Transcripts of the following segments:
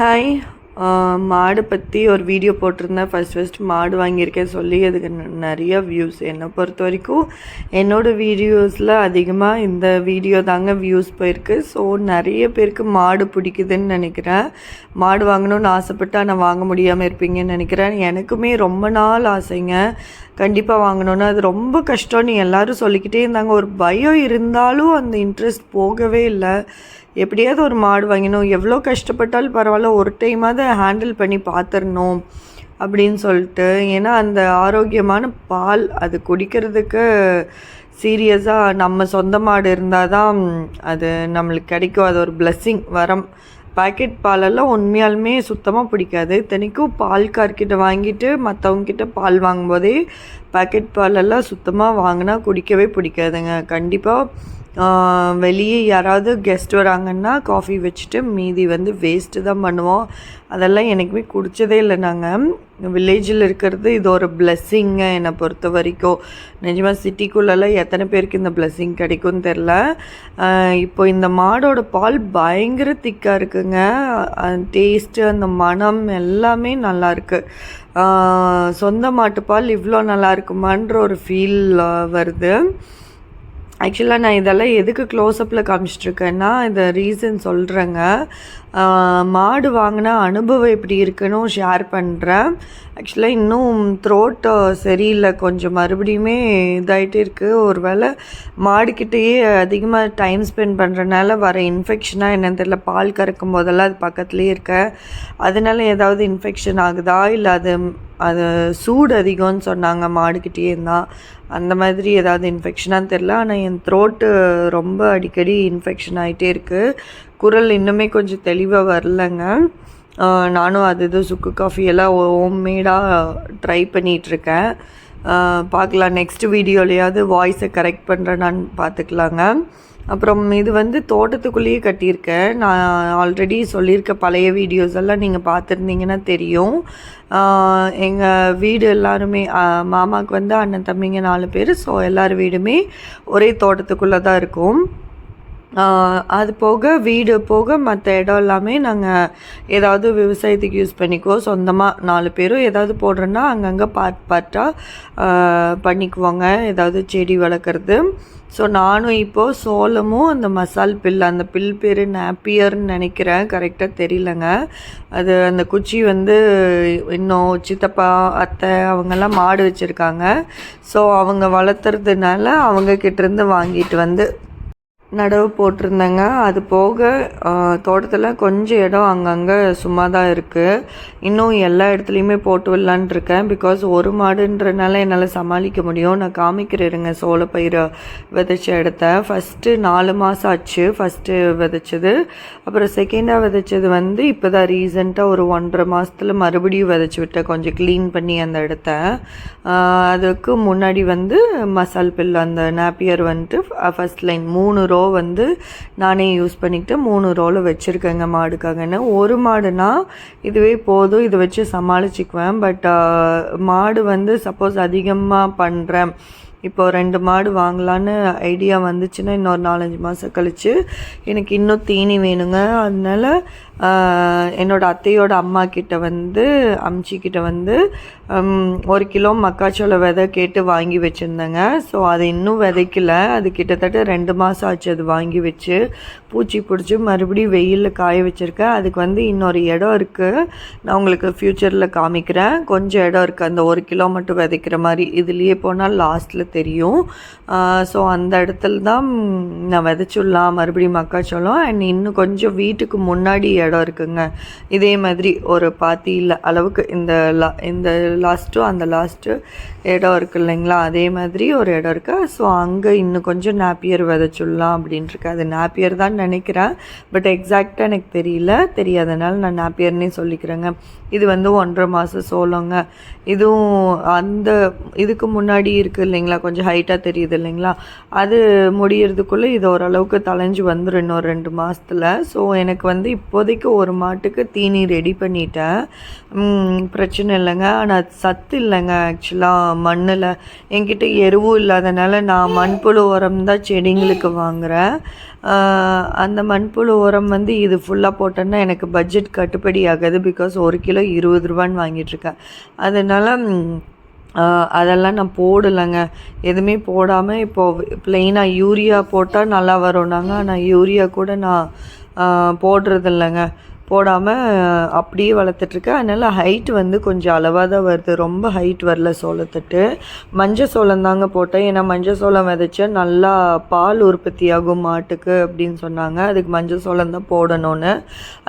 Hi. மாடு பற்றி ஒரு வீடியோ போட்டிருந்தேன். ஃபஸ்ட்டு மாடு வாங்கியிருக்கேன் சொல்லி அதுக்கு நிறைய வியூஸ். என்னை பொறுத்த வரைக்கும் என்னோடய வீடியோஸில் அதிகமாக இந்த வீடியோ தாங்க வியூஸ் போயிருக்கு. ஸோ நிறைய பேருக்கு மாடு பிடிக்குதுன்னு நினைக்கிறேன். மாடு வாங்கணும்னு ஆசைப்பட்டு ஆனால் வாங்க முடியாமல் இருப்பீங்கன்னு நினைக்கிறேன். எனக்குமே ரொம்ப நாள் ஆசைங்க கண்டிப்பாக வாங்கணுன்னு. அது ரொம்ப கஷ்டம்னு எல்லோரும் சொல்லிக்கிட்டே இருந்தாங்க. ஒரு பயம் இருந்தாலும் அந்த இன்ட்ரெஸ்ட் போகவே இல்லை. எப்படியாவது ஒரு மாடு வாங்கினோம், எவ்வளோ கஷ்டப்பட்டாலும் பரவாயில்ல, ஒரு டைமாவது ஹேண்டில் பண்ணி பார்த்துடணும் அப்படின்னு சொல்லிட்டு. ஏன்னா அந்த ஆரோக்கியமான பால் அது குடிக்கிறதுக்கு சீரியஸாக நம்ம சொந்த மாடு இருந்தால் தான் அது நம்மளுக்கு கிடைக்கும். அது ஒரு பிளெஸ்ஸிங், வரம். பாக்கெட் பாலெல்லாம் உண்மையாலுமே சுத்தமாக பிடிக்காது. இத்தனைக்கும் பால்கார்கிட்ட வாங்கிட்டு மற்றவங்கக்கிட்ட பால் வாங்கும்போதே பாக்கெட் பாலெல்லாம் சுத்தமாக வாங்கினா குடிக்கவே பிடிக்காதுங்க. கண்டிப்பாக வெளியே யாராவது கெஸ்ட் வராங்கன்னா காஃபி வச்சுட்டு மீதி வேஸ்ட்டு தான் பண்ணுவோம். அதெல்லாம் எனக்குமே குடித்ததே இல்லை. நாங்கள் வில்லேஜில் இருக்கிறது இது ஒரு பிளெஸ்ஸிங்க என்னை பொறுத்த வரைக்கும். நிஜமாக சிட்டிக்குள்ளெல்லாம் எத்தனை பேருக்கு இந்த பிளெஸ்ஸிங் கிடைக்கும்னு தெரில. இப்போ இந்த மாடோட பால் பயங்கர திக்காக இருக்குங்க. டேஸ்ட்டு, அந்த மனம் எல்லாமே நல்லாயிருக்கு. சொந்த மாட்டுப்பால் இவ்வளோ நல்லா இருக்குமான்ற ஒரு ஃபீல் வருது. ஆக்சுவலாக நான் இதெல்லாம் எதுக்கு க்ளோஸ்அப்பில் காமிச்சிட்ருக்கேன்னா இந்த ரீசன் சொல்கிறேங்க. மாடு வாங்கினா அனுபவம் எப்படி இருக்குன்னு ஷேர் பண்ணுறேன். ஆக்சுவலாக இன்னும் த்ரோட்டு சரியில்லை, கொஞ்சம் மறுபடியுமே இதாகிட்டே இருக்குது. ஒரு வேளை மாடுக்கிட்டேயே அதிகமாக டைம் ஸ்பெண்ட் பண்ணுறதுனால வர இன்ஃபெக்ஷனாக என்னன்னு தெரியல. பால் கறக்கும் போதெல்லாம் அது பக்கத்துலேயே இருக்க, அதனால ஏதாவது இன்ஃபெக்ஷன் ஆகுதா இல்லை அது சூடு அதிகம்னு சொன்னாங்க மாடுக்கிட்டேயே இருந்தால். அந்த மாதிரி ஏதாவது இன்ஃபெக்ஷனான்னு தெரில. ஆனால் என் த்ரோட்டு ரொம்ப அடிக்கடி இன்ஃபெக்ஷன் ஆகிட்டே இருக்குது. குரல் இன்னுமே கொஞ்சம் தெளிவாக வரலங்க. நானும் இது சுக்கு காஃபி எல்லாம் ஹோம்மேடாக ட்ரை பண்ணிகிட்ருக்கேன். பார்க்கலாம், நெக்ஸ்ட் வீடியோலையாவது வாய்ஸை கரெக்ட் பண்ணுறேன்னு பார்த்துக்கலாங்க. அப்புறம் இது தோட்டத்துக்குள்ளேயே கட்டியிருக்கேன். நான் ஆல்ரெடி சொல்லியிருக்க பழைய வீடியோஸ் எல்லாம் நீங்கள் பார்த்துருந்தீங்கன்னா தெரியும். எங்கள் வீடு எல்லாருமே மாமாவுக்கு அண்ணன் தம்பிங்க 4 பேர். ஸோ எல்லார் வீடுமே ஒரே தோட்டத்துக்குள்ளே தான் இருக்கும். அது போக வீடு போக மற்ற இடம் எல்லாமே நாங்கள் ஏதாவது விவசாயத்துக்கு யூஸ் பண்ணிக்குவோம். சொந்தமாக 4 பேரும் ஏதாவது போடுறோன்னா அங்கங்கே பார்ட்டாக பண்ணிக்குவோங்க, ஏதாவது செடி வளர்க்குறது. ஸோ நானும் இப்போது சோளமும் அந்த மசால் பில், அந்த பில் பேர் நேப்பியர்னு நினைக்கிறேன், கரெக்டாக தெரியலங்க. அது அந்த குச்சி இன்னும் சித்தப்பா அத்தை அவங்கெல்லாம் மாடு வச்சுருக்காங்க. ஸோ அவங்க வளர்த்துறதுனால அவங்கக்கிட்டேருந்து வாங்கிட்டு நடவு போட்டிருந்தேங்க. அது போக தோட்டத்தில் கொஞ்சம் இடம் அங்கங்கே சும்மா தான் இருக்குது. இன்னும் எல்லா இடத்துலையுமே போட்டு விடலான் இருக்கேன். பிகாஸ் ஒரு மாடுன்றனால என்னால் சமாளிக்க முடியும். நான் காமிக்கிறேங்க சோளப்பயிரை விதைச்ச இடத்த. ஃபஸ்ட்டு 4 மாதம் ஆச்சு ஃபஸ்ட்டு விதைச்சது. அப்புறம் செகண்டாக விதைச்சது இப்போ தான் ரீசெண்டாக ஒரு 1.5 மாதத்தில் மறுபடியும் விதைச்சி விட்டேன், கொஞ்சம் க்ளீன் பண்ணி அந்த இடத்த. அதுக்கு முன்னாடி மசால் பில் அந்த நேப்பியர் ஃபஸ்ட் லைன் 3 ரோ நானே யூஸ் பண்ணிக்கிட்டு 3 ரோவில் வச்சுருக்கேங்க மாடுக்காகன்னு. ஒரு மாடுனா இதுவே போதும், இதை வச்சு சமாளிச்சுக்குவேன். பட் மாடு சப்போஸ் அதிகமாக பண்ணுறேன், இப்போ 2 மாடு வாங்கலான்னு ஐடியா வந்துச்சுன்னா இன்னொரு 4-5 மாதம் கழித்து எனக்கு இன்னும் தீனி வேணுங்க. அதனால என்னோடய அத்தையோட அம்மா கிட்ட அம்ச்சிக்கிட்ட 1 கிலோ மக்காச்சோள விதை கேட்டு வாங்கி வச்சுருந்தேங்க. ஸோ அது இன்னும் விதைக்கல. அது கிட்டத்தட்ட 2 மாதம் ஆச்சு அது வாங்கி வச்சு. பூச்சி பிடிச்சி மறுபடியும் வெயிலில் காய வச்சுருக்கேன். அதுக்கு இன்னொரு இடம் இருக்குது, நான் உங்களுக்கு ஃப்யூச்சரில் காமிக்கிறேன். கொஞ்சம் இடம் இருக்குது, அந்த 1 கிலோ மட்டும் விதைக்கிற மாதிரி. இதுலேயே போனால் லாஸ்ட்டில் தெரியும். ஸோ அந்த இடத்துல தான் நான் விதைச்சுடலாம் மறுபடியும் மக்காச்சோளம். அண்ட் இன்னும் கொஞ்சம் வீட்டுக்கு முன்னாடி இடம் இருக்குங்க. இதே மாதிரி ஒரு பாத்தியில் அளவுக்கு இந்த லாஸ்ட்டும் அந்த லாஸ்ட்டு இடம் இருக்குது இல்லைங்களா, அதே மாதிரி ஒரு இடம் இருக்குது. ஸோ அங்கே இன்னும் கொஞ்சம் நேப்பியர் விதைச்சுடலாம் அப்படின்ட்டுருக்கு. அது நேப்பியர் தான் நினைக்கிறேன், பட் எக்ஸாக்டாக எனக்கு தெரியாதனால நான் நேப்பியர்னே சொல்லிக்கிறேங்க. இது 1.5 மாதம் சோளங்க. இதுவும் இதுக்கு முன்னாடி இருக்குது இல்லைங்களா, கொஞ்சம் ஹைட்டாக தெரியுது இல்லைங்களா, அது முடியறதுக்குள்ளே இது ஓரளவுக்கு தலைஞ்சு வந்துடும் இன்னொரு 2 மாதத்தில். ஸோ எனக்கு இப்போதைக்கு இப்போதைக்கு ஒரு மாட்டுக்கு தீனி ரெடி பண்ணிட்டேன், பிரச்சனை இல்லைங்க. ஆனால் சத்து இல்லைங்க ஆக்சுவலாக மண்ணில். என்கிட்ட எருவும் இல்லாதனால நான் மண்புழு உரம் தான் செடிங்களுக்கு வாங்குகிறேன். அந்த மண்புழு உரம் வந்து இது ஃபுல்லாக போட்டோன்னா எனக்கு பட்ஜெட் கட்டுப்படி ஆகாது. பிகாஸ் 1 கிலோ 20 ரூபான்னு வாங்கிட்டுருக்கேன். அதனால் அதெல்லாம் நான் போடலைங்க. எதுவுமே போடாமல் இப்போது ப்ளெயினாக யூரியா போட்டால் நல்லா வரும்னாங்க. ஆனால் யூரியா கூட நான் போடுறதில்லைங்க. போடாமல் அப்படியே வளர்த்துட்ருக்கேன். அதனால் ஹைட் வந்து கொஞ்சம் அளவாக தான் வருது, ரொம்ப ஹைட் வரல சோளத்தட்டு. மஞ்சள் சோளம் தாங்க போட்டேன். ஏன்னா மஞ்சள் சோளம் விதைச்சா நல்லா பால் உற்பத்தி ஆகும் மாட்டுக்கு அப்படின்னு சொன்னாங்க. அதுக்கு மஞ்சள் சோளம் தான் போடணும்னு.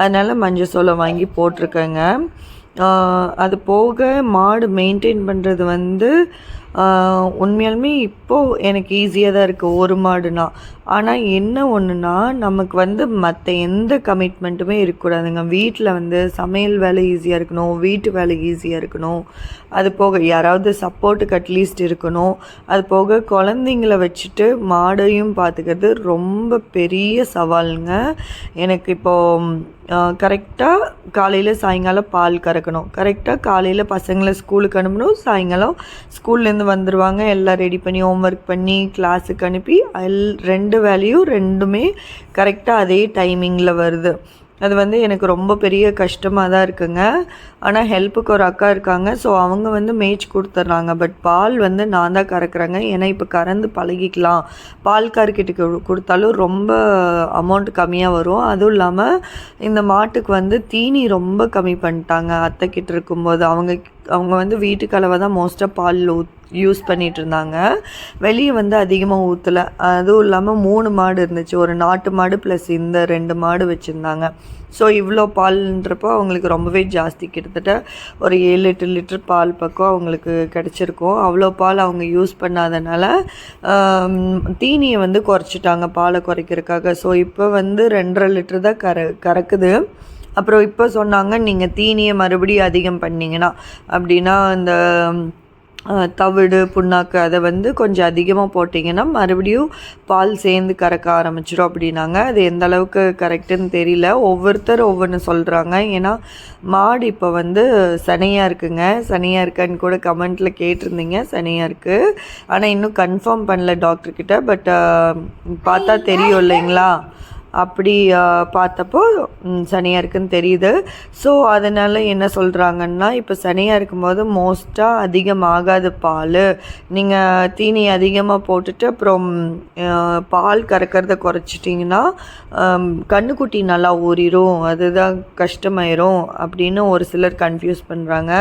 அதனால் மஞ்சள் சோளம் வாங்கி போட்டிருக்கேங்க. அது போக மாடு மெயின்டைன் பண்ணுறது வந்து உண்மையாலுமே இப்போது எனக்கு ஈஸியாக தான் இருக்குது ஒரு மாடுனா. ஆனால் என்ன ஒன்றுனா, நமக்கு வந்து மற்ற எந்த கமிட்மெண்ட்டுமே இருக்கக்கூடாதுங்க. வீட்டில் வந்து சமையல் வேலை ஈஸியாக இருக்கணும், வீட்டு வேலை ஈஸியாக இருக்கணும், அது போக யாராவது சப்போர்ட்டுக்கு அட்லீஸ்ட் இருக்கணும். அது போக குழந்தைங்கள வச்சுட்டு மாடையும் பார்த்துக்கிறது ரொம்ப பெரிய சவாலுங்க எனக்கு. இப்போது கரெக்டாக காலையில் சாயங்காலம் பால் கறக்கணும், கரெக்டாக காலையில் பசங்களை ஸ்கூலுக்கு அனுப்பணும், சாயங்காலம் ஸ்கூல்லேருந்து வந்துடுவாங்க, எல்லாம் ரெடி பண்ணி ஹோம்ஒர்க் பண்ணி கிளாஸுக்கு அனுப்பி 2 வேலையும் 2மே கரெக்டாக அதே டைமிங்கில் வருது. அது வந்து எனக்கு ரொம்ப பெரிய கஷ்டமாக தான் இருக்குங்க. ஆனால் ஹெல்ப்புக்கு ஒரு அக்கா இருக்காங்க, ஸோ அவங்க வந்து மேய்ச்சி கொடுத்துட்றாங்க. பட் பால் வந்து நான் தான் கறக்குறேங்க. ஏன்னா இப்போ கறந்து பழகிக்கலாம். பால்கார்கிட்ட கொடுத்தாலும் ரொம்ப அமௌண்ட் கம்மியாக வரும். அதுவும் இல்லாமல் இந்த மாட்டுக்கு வந்து தீனி ரொம்ப கம்மி பண்ணிட்டாங்க அத்தைக்கிட்ட இருக்கும்போது. அவங்க வந்து வீட்டுக்கு அளவை தான் மோஸ்ட்டாக பால் யூஸ் பண்ணிகிட்டு இருந்தாங்க. வெளியே வந்து அதிகமாக ஊற்றலை. அதுவும் இல்லாமல் 3 மாடு இருந்துச்சு, ஒரு நாட்டு மாடு ப்ளஸ் இந்த 2 மாடு வச்சுருந்தாங்க. ஸோ இவ்வளோ பால்ன்றப்போ அவங்களுக்கு ரொம்பவே ஜாஸ்தி, கிட்டத்தட்ட ஒரு 7-8 லிட்டர் பால் பக்கம் அவங்களுக்கு கிடச்சிருக்கும். அவ்வளோ பால் அவங்க யூஸ் பண்ணாதனால தீனியை வந்து குறைச்சிட்டாங்க பாலை குறைக்கிறதுக்காக. ஸோ இப்போ வந்து 2.5 லிட்டர் தான் கறக்குது. அப்புறம் இப்போ சொன்னாங்க, நீங்கள் தீனியை மறுபடியும் அதிகம் பண்ணிங்கன்னா அப்படின்னா இந்த தவிடு புண்ணாக்கு அதை வந்து கொஞ்சம் அதிகமாக போட்டிங்கன்னா மறுபடியும் பால் சேர்ந்து கறக்க ஆரம்பிச்சிடும் அப்படின்னாங்க. அது எந்த அளவுக்கு கரெக்டுன்னு தெரியல, ஒவ்வொருத்தர் ஒவ்வொன்று சொல்கிறாங்க. ஏன்னா மாடு இப்போ வந்து சனையாக இருக்குங்க. சனையாக இருக்கான்னு கூட கமெண்ட்டில் கேட்டிருந்தீங்க. சனையாக இருக்குது, ஆனால் இன்னும் கன்ஃபார்ம் பண்ணல டாக்டர்கிட்ட. பட் பார்த்தா தெரியும் இல்லைங்களா, அப்படி பார்த்தப்போ சனியாக இருக்குன்னு தெரியுது. ஸோ அதனால் என்ன சொல்கிறாங்கன்னா, இப்போ சனியாக இருக்கும்போது மோஸ்ட்டாக அதிகமாகாது பால். நீங்கள் தீனி அதிகமாக போட்டுட்டு அப்புறம் பால் கறக்கிறத குறைச்சிட்டிங்கன்னா கண்ணுக்குட்டி நல்லா ஊறிடும், அதுதான் கஷ்டமாயிரும் அப்படின்னு ஒரு சிலர் கன்ஃபியூஸ் பண்ணுறாங்க.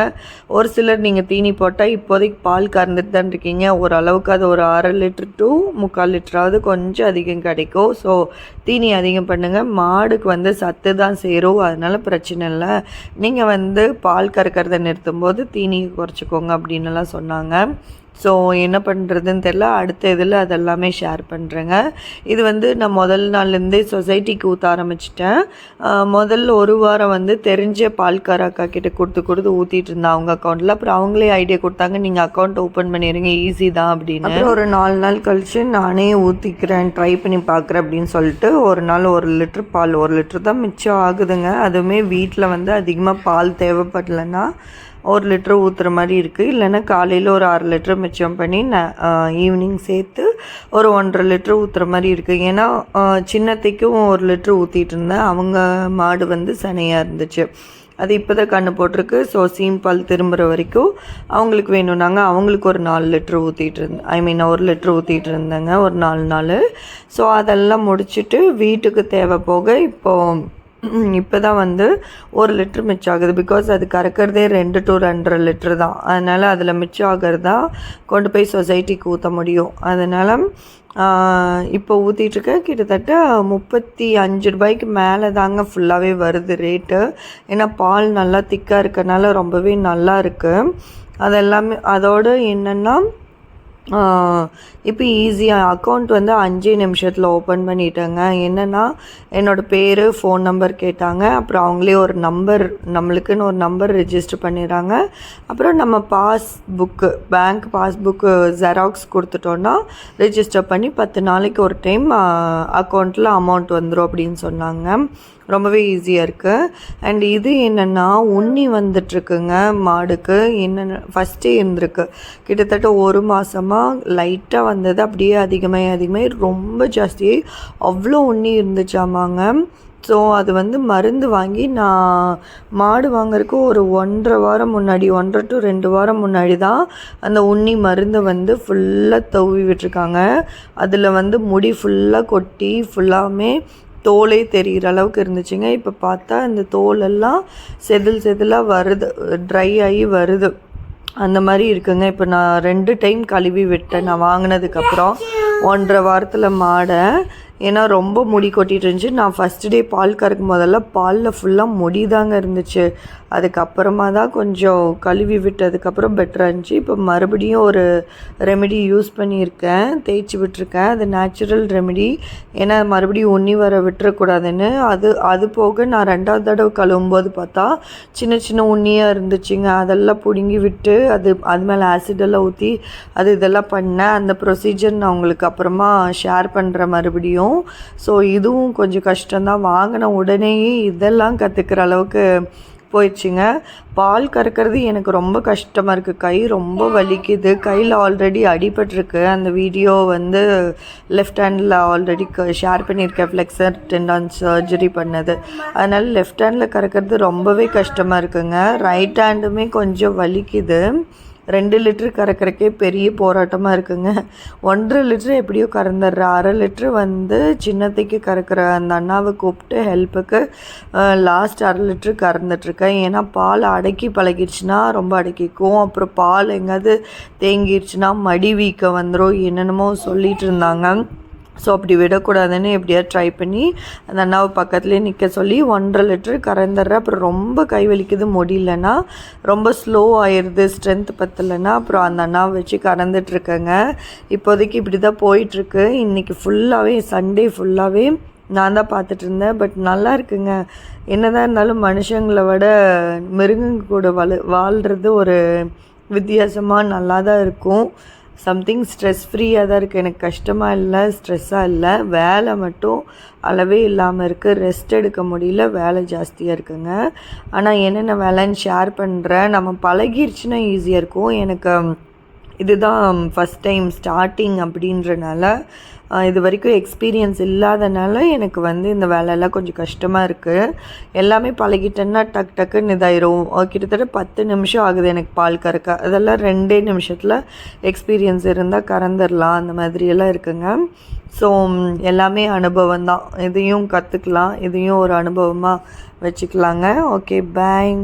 ஒரு சிலர் நீங்கள் தீனி போட்டால் இப்போதைக்கு பால் கறந்துட்டு தான் இருக்கீங்க, ஓரளவுக்கு அது ஒரு 1/2 லிட்டர் to 3/4 லிட்டராவது கொஞ்சம் அதிகம் கிடைக்கும். ஸோ தீனி அதிகம் பண்ணுங்கள். மாடுக்கு வந்து சத்து தான் சேரும், அதனால் பிரச்சனை இல்லை. நீங்கள் வந்து பால் கறக்கிறத நிறுத்தும்போது தீனியை குறைச்சிக்கோங்க அப்படின்னுலாம் சொன்னாங்க. ஸோ என்ன பண்ணுறதுன்னு தெரில. அடுத்த இதில் அதெல்லாமே ஷேர் பண்ணுறேங்க. இது வந்து நான் முதல் நாள்லேருந்தே சொசைட்டிக்கு ஊற்ற ஆரம்பிச்சிட்டேன். முதல்ல ஒரு வாரம் வந்து தெரிஞ்ச பால்கார அக்கா கிட்டே கொடுத்து ஊற்றிட்டு இருந்தேன் அவங்க அக்கௌண்ட்டில். அப்புறம் அவங்களே ஐடியா கொடுத்தாங்க, நீங்கள் அக்கௌண்ட் ஓப்பன் பண்ணிடுங்க, ஈஸி தான் அப்படின்னு. அப்புறம் ஒரு 4 நாள் கழித்து நானே ஊற்றிக்கிறேன், ட்ரை பண்ணி பார்க்குறேன் அப்படின்னு சொல்லிட்டு ஒரு நாள் 1 லிட்டர் பால், 1 லிட்டர் தான் மிச்சம் ஆகுதுங்க. அதுவுமே வீட்டில் வந்து அதிகமாக பால் தேவைப்படலைன்னா 1 லிட்டர் ஊற்றுற மாதிரி இருக்குது. இல்லைன்னா காலையில் ஒரு 1/2 லிட்டர் மிச்சம் பண்ணி ஈவினிங் சேர்த்து ஒரு 1.5 லிட்டர் ஊற்றுற மாதிரி இருக்குது. ஏன்னா சின்னத்தைக்கும் 1 லிட்டர் ஊற்றிட்டு இருந்தேன். அவங்க மாடு வந்து சனையாக இருந்துச்சு, அது இப்போ தான் கண்ணு போட்டிருக்கு. ஸோ சீம்பால் திரும்புகிற வரைக்கும் அவங்களுக்கு வேணும்னாங்க. அவங்களுக்கு ஒரு 4 லிட்டர் ஊற்றிட்டு இருந்தேன், 1 லிட்டர் ஊற்றிட்டு இருந்தேங்க ஒரு 4 நாள். ஸோ அதெல்லாம் முடிச்சுட்டு வீட்டுக்கு தேவை போக இப்போ தான் வந்து 1 லிட்டர் மிச்சம் ஆகுது. பிகாஸ் அது கறக்கிறதே 2 to 2.5 லிட்டர் தான். அதனால் அதில் மிச்சம் ஆகிறதா கொண்டு போய் சொசைட்டிக்கு ஊற்ற முடியும். அதனால் இப்போ ஊற்றிட்டுருக்கேன். கிட்டத்தட்ட 35 ரூபாய்க்கு மேலே தாங்க ஃபுல்லாகவே வருது ரேட்டு. ஏன்னா பால் நல்லா திக்காக இருக்கனால ரொம்பவே நல்லா இருக்குது. அதெல்லாமே அதோடு என்னென்னா இப்போ ஈஸியாக அக்கௌண்ட் வந்து 5 நிமிஷத்தில் ஓப்பன் பண்ணிட்டேங்க. என்னென்னா என்னோடய பேர், ஃபோன் நம்பர் கேட்டாங்க. அப்புறம் அவங்களே ஒரு நம்பர், நம்மளுக்குன்னு ஒரு நம்பர் ரெஜிஸ்டர் பண்ணிடுறாங்க. அப்புறம் நம்ம பாஸ்புக்கு, பேங்க் பாஸ்புக்கு ஜெராக்ஸ் கொடுத்துட்டோன்னா ரெஜிஸ்டர் பண்ணி 10 நாளைக்கு ஒரு டைம் அக்கௌண்ட்டில் அமௌண்ட் வந்துடும் அப்படின்னு சொன்னாங்க. ரொம்பவே ஈஸியாக இருக்குது. அண்ட் இது என்னென்னா உண்ணி வந்துட்டுருக்குங்க மாடுக்கு. என்னென்ன ஃபஸ்ட்டே இருந்திருக்கு, கிட்டத்தட்ட 1 மாதமாக லைட்டாக வந்தது, அப்படியே அதிகமாகி ரொம்ப ஜாஸ்தியாகி அவ்வளோ உண்ணி இருந்துச்சாமாங்க. ஸோ அது வந்து மருந்து வாங்கி நான் மாடு வாங்குறதுக்கு ஒரு 1.5 வாரம் முன்னாடி, 1 to 2 வாரம் முன்னாடி தான் அந்த உண்ணி மருந்தை வந்து ஃபுல்லாக தூவி விட்டுருக்காங்க. அதில் வந்து முடி ஃபுல்லாக கொட்டி ஃபுல்லாமே தோலே தெரிகிற அளவுக்கு இருந்துச்சுங்க. இப்போ பார்த்தா இந்த தோலெல்லாம் செதிலாக வருது, ட்ரை ஆகி வருது, அந்த மாதிரி இருக்குங்க. இப்போ நான் 2 டைம் கழுவி விட்டேன் நான் வாங்கினதுக்கப்புறம் 1.5 வாரத்தில் மாடை. ஏன்னா ரொம்ப முடி கொட்டிகிட்டு இருந்துச்சு. நான் ஃபஸ்ட்டு டே பால் கறக்கும் போதெல்லாம் பாலில் ஃபுல்லாக முடி தாங்க இருந்துச்சு. அதுக்கப்புறமா தான் கொஞ்சம் கழுவி விட்டதுக்கப்புறம் பெட்டராக இருந்துச்சு. இப்போ மறுபடியும் ஒரு ரெமெடி யூஸ் பண்ணியிருக்கேன், தேய்ச்சி விட்டுருக்கேன். அது நேச்சுரல் ரெமெடி. ஏன்னா மறுபடியும் உண்ணி வர விட்டுறக்கூடாதுன்னு. அது போக நான் 2வது தடவை கழுவும்போது பார்த்தா சின்ன உண்ணியாக இருந்துச்சுங்க. அதெல்லாம் பிடுங்கி விட்டு அது மேலே ஆசிடெல்லாம் ஊற்றி இதெல்லாம் பண்ணேன். அந்த ப்ரொசீஜர் நான் உங்களுக்கு அப்புறமா ஷேர் பண்ணுறேன் மறுபடியும். ஸோ இதுவும் கொஞ்சம் கஷ்டம்தான். வாங்கின உடனேயே இதெல்லாம் கற்றுக்கிற அளவுக்கு போயிடுச்சுங்க. பால் கறக்கிறது எனக்கு ரொம்ப கஷ்டமாக இருக்குது. கை ரொம்ப வலிக்குது. கையில் ஆல்ரெடி அடிபட்டிருக்கு. அந்த வீடியோ வந்து லெஃப்ட் ஹேண்டில் ஆல்ரெடி ஷேர் பண்ணியிருக்கேன், ஃப்ளெக்ஸர் டெண்டான் சர்ஜரி பண்ணது. அதனால் லெஃப்ட் ஹேண்டில் கறக்கிறது ரொம்பவே கஷ்டமாக இருக்குங்க. ரைட் ஹேண்டுமே கொஞ்சம் வலிக்குது. 2 லிட்ரு கறக்கிறக்கே பெரிய போராட்டமாக இருக்குங்க. 1.5 லிட்ரு எப்படியோ கறந்துடுறேன். 1/2 லிட்ரு வந்து சின்னத்தைக்கு கறக்கிற அந்த அண்ணாவை கூப்பிட்டு ஹெல்ப்புக்கு லாஸ்ட் 1/2 லிட்ரு கறந்துட்டுருக்கேன். ஏன்னா பால் அடக்கி பழகிடுச்சுன்னா ரொம்ப அடக்கிக்கும். அப்புறம் பால் எங்கேயாவது தேங்கிடுச்சுன்னா மடி வீக்க வந்துடும், என்னென்னமோ சொல்லிகிட்டு இருந்தாங்க. ஸோ அப்படி விடக்கூடாதுன்னு எப்படியாவது ட்ரை பண்ணி அந்த அண்ணாவை பக்கத்துலேயே நிற்க சொல்லி 1.5 லிட்ரு கறந்துடுறேன். அப்புறம் ரொம்ப கை வலிக்குது, முடியலன்னா ரொம்ப ஸ்லோ ஆயிடுது, ஸ்ட்ரென்த் பத்தலைன்னா அப்புறம் அந்த அண்ணாவை வச்சு கறந்துட்டுருக்கேங்க. இப்போதைக்கு இப்படி தான் போயிட்டுருக்கு. இன்றைக்கி ஃபுல்லாகவே சண்டே ஃபுல்லாகவே நான் தான் பார்த்துட்டு இருந்தேன். பட் நல்லா இருக்குங்க. என்னதான் இருந்தாலும் மனுஷங்களை விட மிருகங்க கூட வாழ்கிறது ஒரு வித்தியாசமாக நல்லா தான் இருக்கும். சம்திங் ஸ்ட்ரெஸ் ஃப்ரீயாக தான் இருக்குது. எனக்கு கஷ்டமாக இல்லை, ஸ்ட்ரெஸ்ஸாக இல்லை. வேலை மட்டும் அளவே இல்லாமல் இருக்குது. ரெஸ்ட் எடுக்க முடியல, வேலை ஜாஸ்தியாக இருக்குங்க. ஆனால் என்னென்ன வேலைன்னு ஷேர் பண்ணுறேன். நம்ம பழகிருச்சுன்னா ஈஸியாக இருக்கும். எனக்கு இதுதான் ஃபஸ்ட் டைம் ஸ்டார்டிங் அப்படின்றனால, இது வரைக்கும் எக்ஸ்பீரியன்ஸ் இல்லாதனால எனக்கு வந்து இந்த வேலையெல்லாம் கொஞ்சம் கஷ்டமாக இருக்குது. எல்லாமே பழகிட்டேன்னா டக்குன்னு இதாயிரும். கிட்டத்தட்ட 10 நிமிஷம் ஆகுது எனக்கு பால் கறக்க. அதெல்லாம் 2 நிமிஷத்தில் எக்ஸ்பீரியன்ஸ் இருந்தால் கறந்துடலாம், அந்த மாதிரியெல்லாம் இருக்குங்க. ஸோ எல்லாமே அனுபவம் தான். இதையும் கற்றுக்கலாம், இதையும் ஒரு அனுபவமாக வச்சுக்கலாங்க. ஓகே, பாய்.